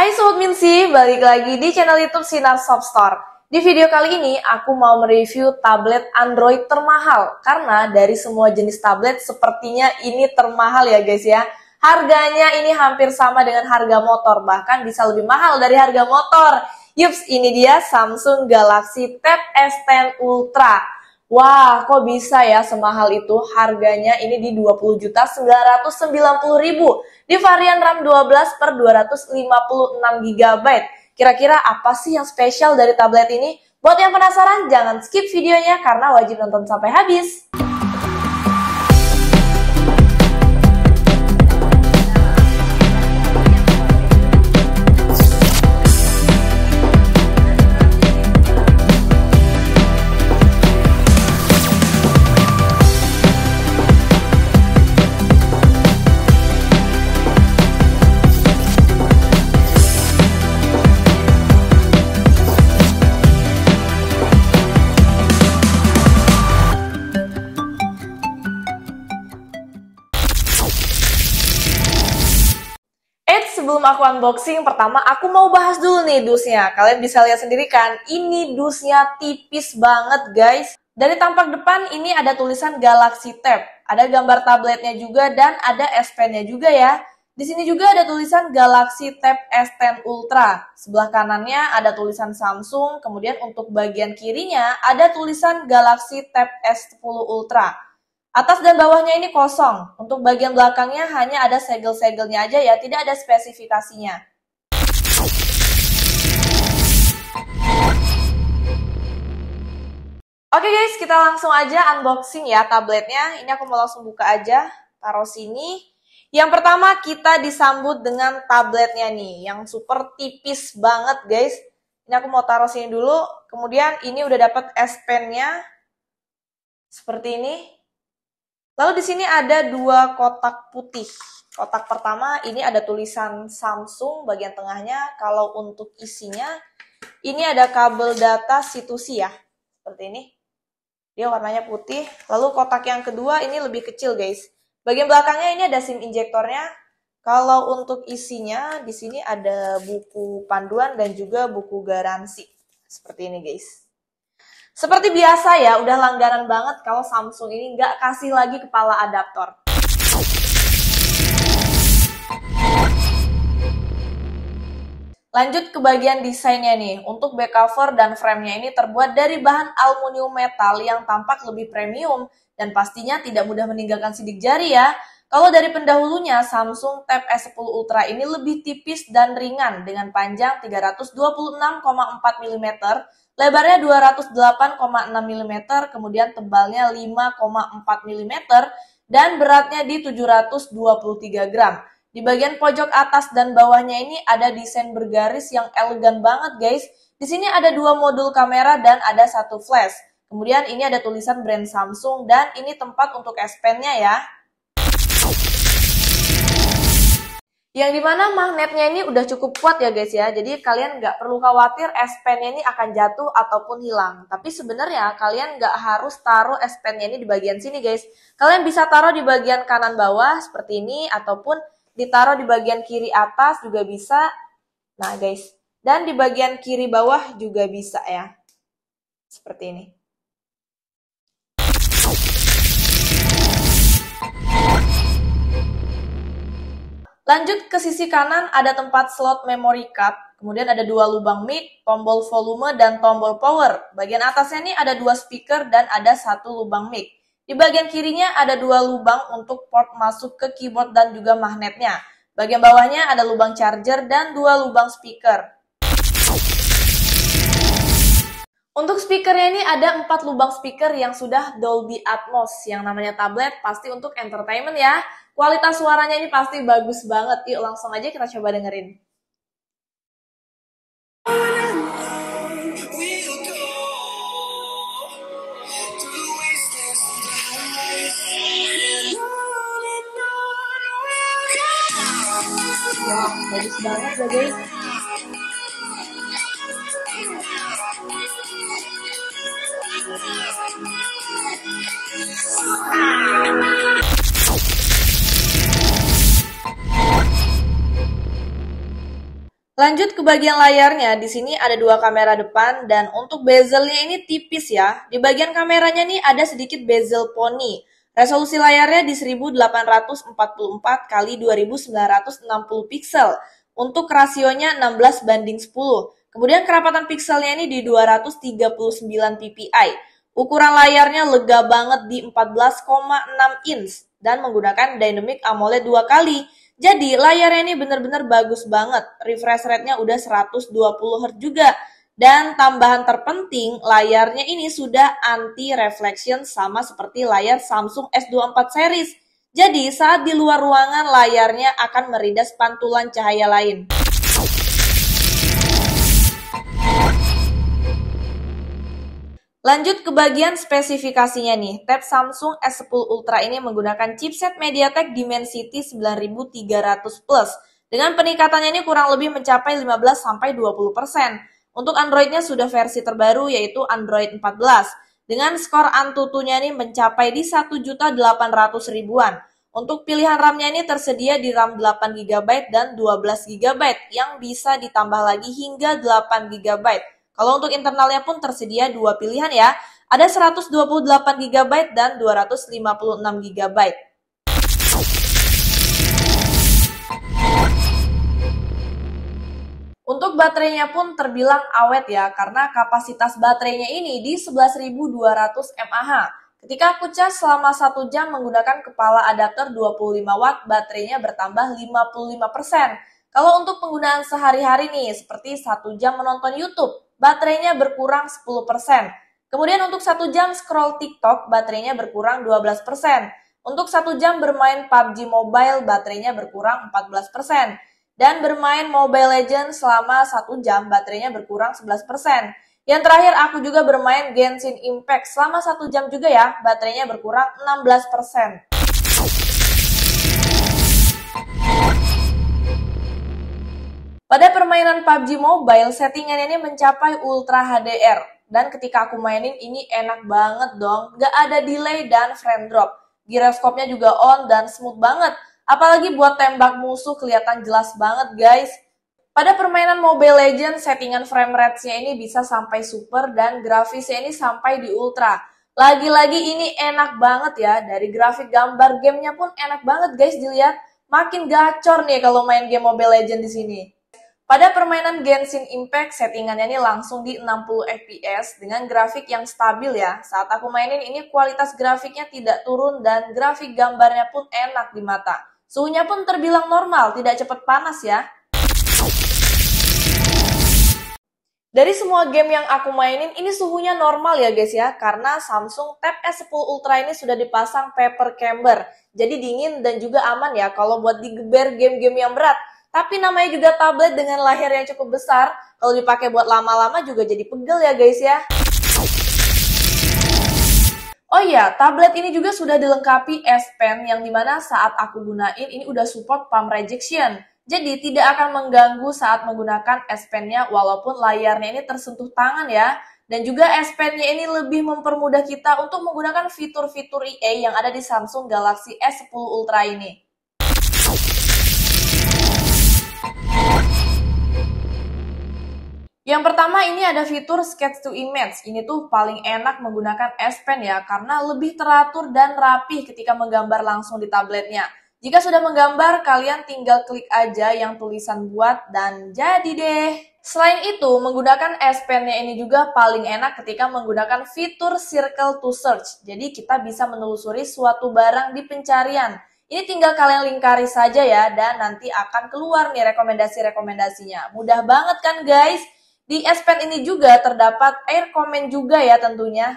Hai Sobat Minsi, balik lagi di channel YouTube Sinar Shop Store. Di video kali ini aku mau mereview tablet Android termahal karena dari semua jenis tablet sepertinya ini termahal ya guys ya. Harganya ini hampir sama dengan harga motor, bahkan bisa lebih mahal dari harga motor. Yups, ini dia Samsung Galaxy Tab S10 Ultra. Wah, kok bisa ya semahal itu? Harganya ini di 20.990.000 di varian RAM 12 per 256 GB. Kira-kira apa sih yang spesial dari tablet ini? Buat yang penasaran, jangan skip videonya karena wajib nonton sampai habis. Sebelum aku unboxing, pertama aku mau bahas dulu nih dusnya. Kalian bisa lihat sendiri kan, ini dusnya tipis banget guys. Dari tampak depan ini ada tulisan Galaxy Tab, ada gambar tabletnya juga dan ada S Pen-nya juga ya. Di sini juga ada tulisan Galaxy Tab S10 Ultra. Sebelah kanannya ada tulisan Samsung, kemudian untuk bagian kirinya ada tulisan Galaxy Tab S10 Ultra. Atas dan bawahnya ini kosong. Untuk bagian belakangnya hanya ada segel-segelnya aja ya, tidak ada spesifikasinya. Oke guys, kita langsung aja unboxing ya tabletnya. Ini aku mau langsung buka aja, taruh sini. Yang pertama kita disambut dengan tabletnya nih, yang super tipis banget guys. Ini aku mau taruh sini dulu. Kemudian ini udah dapat S Pen-nya. Seperti ini. Lalu di sini ada dua kotak putih. Kotak pertama ini ada tulisan Samsung bagian tengahnya. Kalau untuk isinya ini ada kabel data C2C ya. Seperti ini. Dia warnanya putih. Lalu kotak yang kedua ini lebih kecil guys. Bagian belakangnya ini ada SIM injektornya. Kalau untuk isinya di sini ada buku panduan dan juga buku garansi. Seperti ini guys. Seperti biasa ya, udah langganan banget kalau Samsung ini nggak kasih lagi kepala adaptor. Lanjut ke bagian desainnya nih. Untuk back cover dan frame-nya ini terbuat dari bahan aluminium metal yang tampak lebih premium dan pastinya tidak mudah meninggalkan sidik jari ya. Kalau dari pendahulunya, Samsung Tab S10 Ultra ini lebih tipis dan ringan dengan panjang 326,4 mm, lebarnya 208,6 mm, kemudian tebalnya 5,4 mm, dan beratnya di 723 gram. Di bagian pojok atas dan bawahnya ini ada desain bergaris yang elegan banget guys. Di sini ada dua modul kamera dan ada satu flash. Kemudian ini ada tulisan brand Samsung dan ini tempat untuk S Pen-nya ya. Yang dimana magnetnya ini udah cukup kuat ya guys ya. Jadi kalian nggak perlu khawatir S Pen-nya ini akan jatuh ataupun hilang. Tapi sebenarnya kalian nggak harus taruh S Pen-nya ini di bagian sini guys. Kalian bisa taruh di bagian kanan bawah seperti ini. Ataupun ditaruh di bagian kiri atas juga bisa. Nah guys. Dan di bagian kiri bawah juga bisa ya. Seperti ini. Lanjut ke sisi kanan ada tempat slot memory card, kemudian ada dua lubang mic, tombol volume, dan tombol power. Bagian atasnya ini ada dua speaker dan ada satu lubang mic. Di bagian kirinya ada dua lubang untuk port masuk ke keyboard dan juga magnetnya. Bagian bawahnya ada lubang charger dan dua lubang speaker. Untuk speakernya ini ada 4 lubang speaker yang sudah Dolby Atmos. Yang namanya tablet pasti untuk entertainment ya. Kualitas suaranya ini pasti bagus banget. Yuk langsung aja kita coba dengerin. Wah, bagus banget ya guys. Lanjut ke bagian layarnya, di sini ada dua kamera depan dan untuk bezelnya ini tipis ya. Di bagian kameranya nih ada sedikit bezel poni. Resolusi layarnya di 1844 x 2960 pixel. Untuk rasionya 16:10. Kemudian kerapatan pixelnya ini di 239 ppi. Ukuran layarnya lega banget di 14,6 inch dan menggunakan Dynamic AMOLED 2 kali. Jadi layarnya ini benar-benar bagus banget. Refresh rate-nya udah 120 Hz juga. Dan tambahan terpenting, layarnya ini sudah anti-reflection sama seperti layar Samsung S24 series. Jadi saat di luar ruangan layarnya akan meridas pantulan cahaya lain. Lanjut ke bagian spesifikasinya nih. Tab Samsung S10 Ultra ini menggunakan chipset MediaTek Dimensity 9300 Plus. Dengan peningkatannya ini kurang lebih mencapai 15-20%. Untuk Android-nya sudah versi terbaru yaitu Android 14. Dengan skor Antutu-nya ini mencapai di 1.800.000-an. Untuk pilihan RAM-nya ini tersedia di RAM 8GB dan 12GB yang bisa ditambah lagi hingga 8GB. Kalau untuk internalnya pun tersedia dua pilihan ya, ada 128GB dan 256GB. Untuk baterainya pun terbilang awet ya, karena kapasitas baterainya ini di 11.200 mAh. Ketika aku cas selama 1 jam menggunakan kepala adapter 25 watt, baterainya bertambah 55%. Kalau untuk penggunaan sehari-hari nih, seperti 1 jam menonton YouTube, baterainya berkurang 10%. Kemudian untuk 1 jam scroll TikTok, baterainya berkurang 12%. Untuk 1 jam bermain PUBG Mobile, baterainya berkurang 14%. Dan bermain Mobile Legends selama 1 jam, baterainya berkurang 11%. Yang terakhir, aku juga bermain Genshin Impact selama 1 jam juga ya, baterainya berkurang 16%. Pada permainan PUBG Mobile, settingan ini mencapai Ultra HDR. Dan ketika aku mainin, ini enak banget dong. Gak ada delay dan frame drop. Giroskopnya juga on dan smooth banget. Apalagi buat tembak musuh kelihatan jelas banget guys. Pada permainan Mobile Legends, settingan frame rate-nya ini bisa sampai super dan grafisnya ini sampai di ultra. Lagi-lagi ini enak banget ya. Dari grafik gambar gamenya pun enak banget guys dilihat. Makin gacor nih kalau main game Mobile Legends di sini. Pada permainan Genshin Impact, settingannya ini langsung di 60 fps dengan grafik yang stabil ya. Saat aku mainin ini kualitas grafiknya tidak turun dan grafik gambarnya pun enak di mata. Suhunya pun terbilang normal, tidak cepat panas ya. Dari semua game yang aku mainin, ini suhunya normal ya guys ya. Karena Samsung Tab S10 Ultra ini sudah dipasang paper camber. Jadi dingin dan juga aman ya kalau buat digeber game-game yang berat. Tapi namanya juga tablet dengan layar yang cukup besar. Kalau dipakai buat lama-lama juga jadi pegel ya guys ya. Oh iya, tablet ini juga sudah dilengkapi S Pen yang dimana saat aku gunain ini udah support palm rejection. Jadi tidak akan mengganggu saat menggunakan S Pen-nya walaupun layarnya ini tersentuh tangan ya. Dan juga S Pen-nya ini lebih mempermudah kita untuk menggunakan fitur-fitur EA yang ada di Samsung Galaxy S10 Ultra ini. Yang pertama ini ada fitur Sketch to Image. Ini tuh paling enak menggunakan S Pen ya, karena lebih teratur dan rapih ketika menggambar langsung di tabletnya. Jika sudah menggambar, kalian tinggal klik aja yang tulisan buat dan jadi deh. Selain itu, menggunakan S Pen-nya ini juga paling enak ketika menggunakan fitur Circle to Search. Jadi kita bisa menelusuri suatu barang di pencarian. Ini tinggal kalian lingkari saja ya, dan nanti akan keluar nih rekomendasi-rekomendasinya. Mudah banget kan guys? Di S Pen ini juga terdapat air comment juga ya tentunya.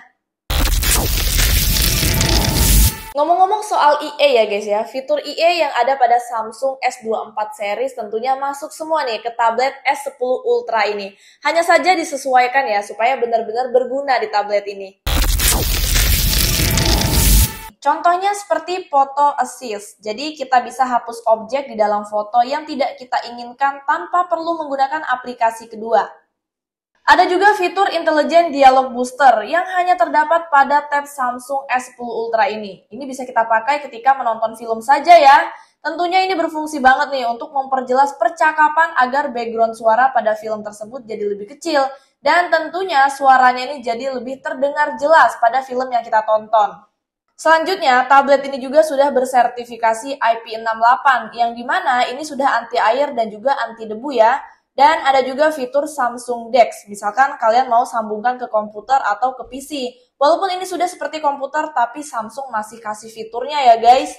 Ngomong-ngomong soal EA ya guys ya, fitur EA yang ada pada Samsung S24 series tentunya masuk semua nih ke tablet S10 Ultra ini. Hanya saja disesuaikan ya supaya benar-benar berguna di tablet ini. Contohnya seperti Photo Assist, jadi kita bisa hapus objek di dalam foto yang tidak kita inginkan tanpa perlu menggunakan aplikasi kedua. Ada juga fitur Intelligent Dialog Booster yang hanya terdapat pada tab Samsung S10 Ultra ini. Ini bisa kita pakai ketika menonton film saja ya. Tentunya ini berfungsi banget nih untuk memperjelas percakapan agar background suara pada film tersebut jadi lebih kecil. Dan tentunya suaranya ini jadi lebih terdengar jelas pada film yang kita tonton. Selanjutnya, tablet ini juga sudah bersertifikasi IP68, yang dimana ini sudah anti air dan juga anti debu ya. Dan ada juga fitur Samsung DeX, misalkan kalian mau sambungkan ke komputer atau ke PC. Walaupun ini sudah seperti komputer, tapi Samsung masih kasih fiturnya ya guys.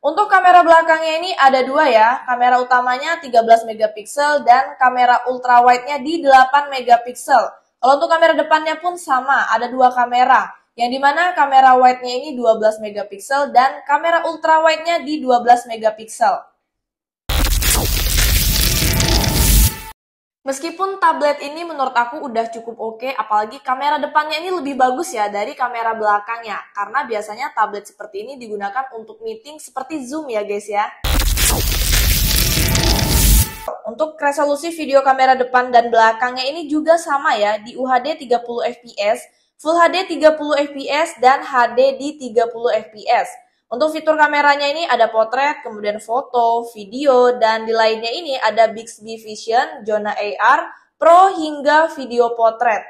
Untuk kamera belakangnya ini ada dua ya, kamera utamanya 13 megapiksel dan kamera ultrawide-nya di 8 megapiksel. Kalau untuk kamera depannya pun sama, ada dua kamera, yang dimana kamera wide-nya ini 12 megapiksel dan kamera ultrawide-nya di 12 megapiksel. Meskipun tablet ini menurut aku udah cukup oke, apalagi kamera depannya ini lebih bagus ya dari kamera belakangnya. Karena biasanya tablet seperti ini digunakan untuk meeting seperti Zoom ya guys ya. Untuk resolusi video kamera depan dan belakangnya ini juga sama ya, di UHD 30 fps, Full HD 30 fps, dan HD di 30 fps. Untuk fitur kameranya ini ada potret, kemudian foto, video, dan di lainnya ini ada Bixby Vision, zona AR, Pro hingga video potret.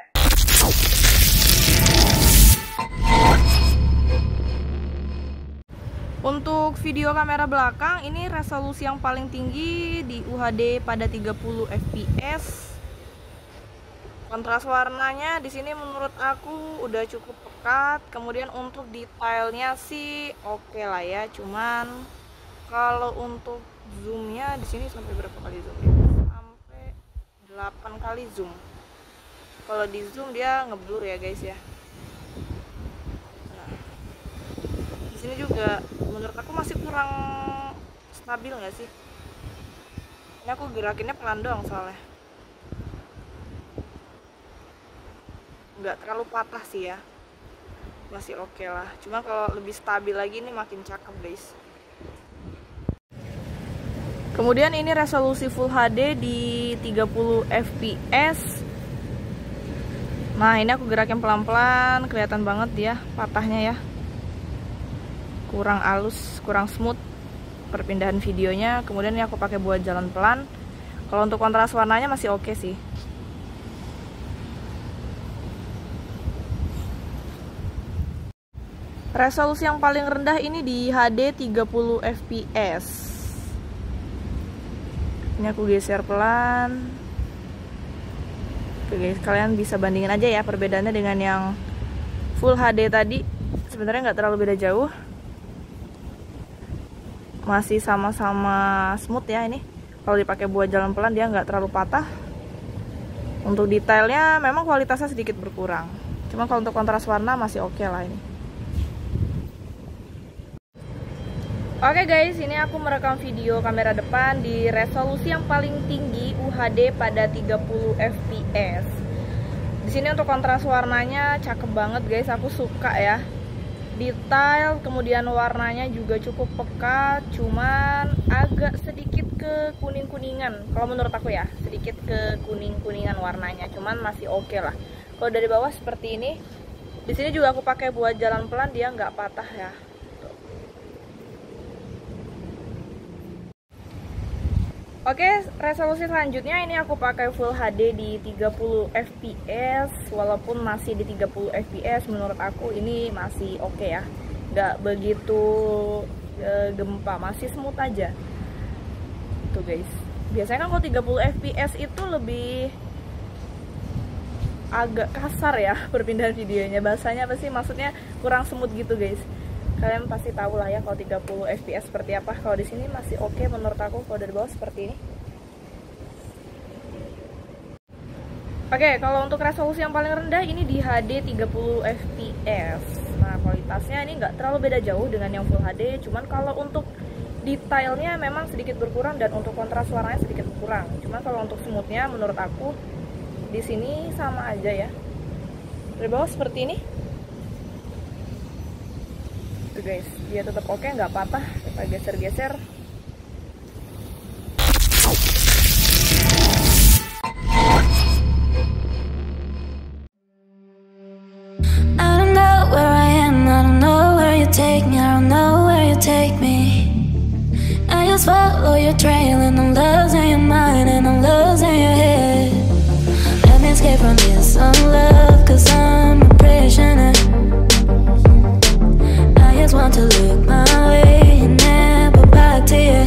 Untuk video kamera belakang ini resolusi yang paling tinggi di UHD pada 30 fps. Kontras warnanya di sini menurut aku udah cukup pekat. Kemudian untuk detailnya sih oke lah ya. Cuman kalau untuk zoomnya di sini sampai berapa kali zoom ya? Sampai 8 kali zoom. Kalau di zoom dia ngeblur ya guys ya. Nah, di sini juga menurut aku masih kurang stabil nggak sih? Ini aku gerakinnya pelan doang soalnya. Nggak terlalu patah sih ya, masih oke lah. Cuma kalau lebih stabil lagi ini makin cakep guys. Kemudian ini resolusi Full HD di 30 fps. Nah ini aku gerakin pelan-pelan, kelihatan banget ya patahnya ya, kurang halus, kurang smooth perpindahan videonya. Kemudian ini aku pakai buat jalan pelan. Kalau untuk kontras warnanya masih oke sih. Resolusi yang paling rendah ini di HD 30 fps. Ini aku geser pelan. Oke guys, kalian bisa bandingin aja ya perbedaannya dengan yang Full HD tadi. Sebenarnya nggak terlalu beda jauh. Masih sama-sama smooth ya ini. Kalau dipakai buat jalan pelan dia nggak terlalu patah. Untuk detailnya memang kualitasnya sedikit berkurang. Cuma kalau untuk kontras warna masih oke lah ini. Oke guys, ini aku merekam video kamera depan di resolusi yang paling tinggi UHD pada 30 fps. Di sini untuk kontras warnanya cakep banget guys, aku suka ya. Detail kemudian warnanya juga cukup pekat, cuman agak sedikit ke kuning-kuningan. Kalau menurut aku ya, sedikit ke kuning-kuningan warnanya, cuman masih oke lah. Kalau dari bawah seperti ini, di sini juga aku pakai buat jalan pelan, dia nggak patah ya. Oke, resolusi selanjutnya ini aku pakai Full HD di 30 fps. Walaupun masih di 30 fps, menurut aku ini masih oke ya. Nggak begitu gempa, masih smooth aja. Tuh guys, biasanya kan kalau 30 fps itu lebih agak kasar ya perpindahan videonya. Bahasanya apa sih? Maksudnya kurang smooth gitu guys. Kalian pasti tahu lah ya kalau 30 fps seperti apa. Kalau di sini masih oke menurut aku. Kalau dari bawah seperti ini. Oke, kalau untuk resolusi yang paling rendah ini di HD 30 fps. Nah, kualitasnya ini nggak terlalu beda jauh dengan yang Full HD. Cuman kalau untuk detailnya memang sedikit berkurang dan untuk kontras warnanya sedikit berkurang. Cuman kalau untuk smoothnya menurut aku di sini sama aja ya. Dari bawah seperti ini. Tuh guys, dia tetap oke, nggak patah. Kita geser-geser. I don't know where take me, I don't know where you take me. I just follow your trail and I'm losing your mind and I'm losing your head. Let me escape from this love, cause I'm a prisoner. I just want to look my way and never back to you.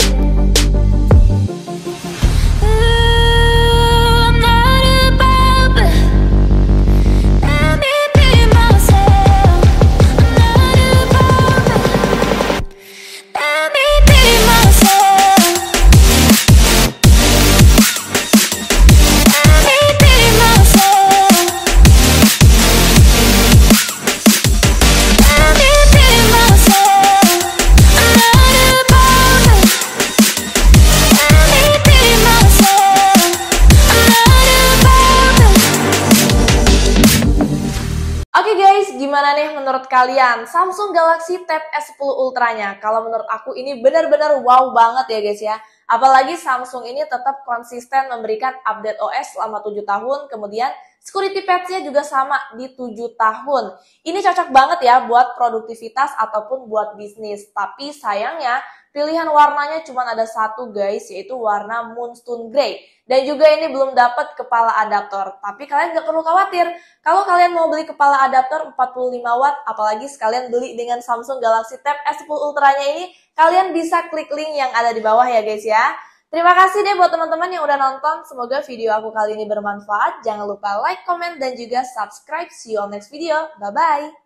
Oke guys, gimana nih menurut kalian Samsung Galaxy Tab S10 Ultra-nya? Kalau menurut aku ini benar-benar wow banget ya guys ya. Apalagi Samsung ini tetap konsisten memberikan update OS selama 7 tahun, kemudian security patch-nya juga sama di 7 tahun. Ini cocok banget ya buat produktivitas ataupun buat bisnis. Tapi sayangnya pilihan warnanya cuma ada satu guys, yaitu warna Moonstone Grey. Dan juga ini belum dapat kepala adaptor. Tapi kalian nggak perlu khawatir. Kalau kalian mau beli kepala adaptor 45 watt, apalagi sekalian beli dengan Samsung Galaxy Tab S10 Ultra-nya ini, kalian bisa klik link yang ada di bawah ya guys ya. Terima kasih deh buat teman-teman yang udah nonton. Semoga video aku kali ini bermanfaat. Jangan lupa like, comment, dan juga subscribe. See you on next video. Bye-bye.